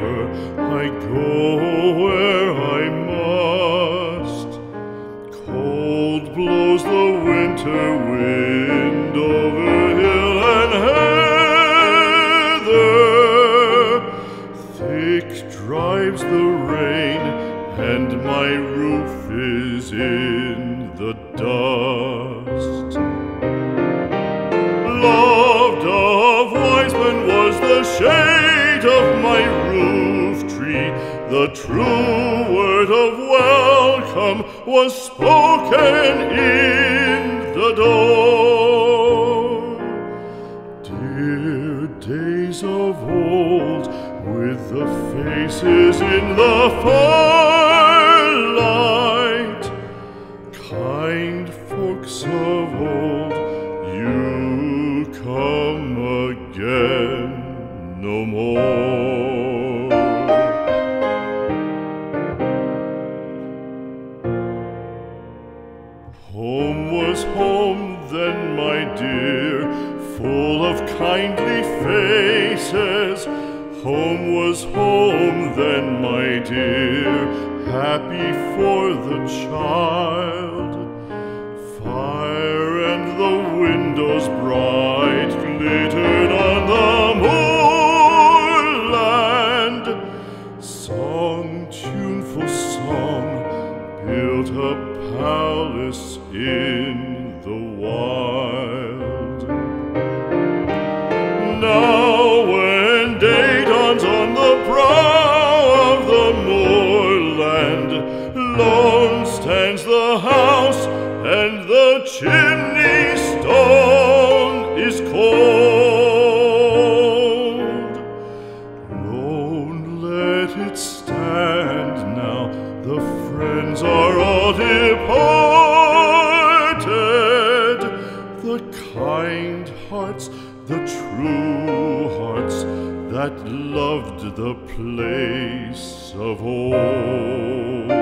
river, I go where I must. Cold blows the winter wind over hill and heather. Thick drives the rain, and my roof is in the dust. Loved of wise men was the shade of my roof tree. The true word of welcome was spoken in the door. Dear days of old, with the faces in the firelight, kind folks of old, you come again no more. Home was home then, my dear, full of kindly faces. Home was home then, my dear, happy for the child. Fire and the windows bright glittered on the moorland. Song, tuneful song, built a palace in the wild. Now when day dawns on the brow of the moorland, lone stands the house, and the chimney stone is cold. Lone, let it stand now, the friends are all departed. The kind hearts, the true hearts, that loved the place of old.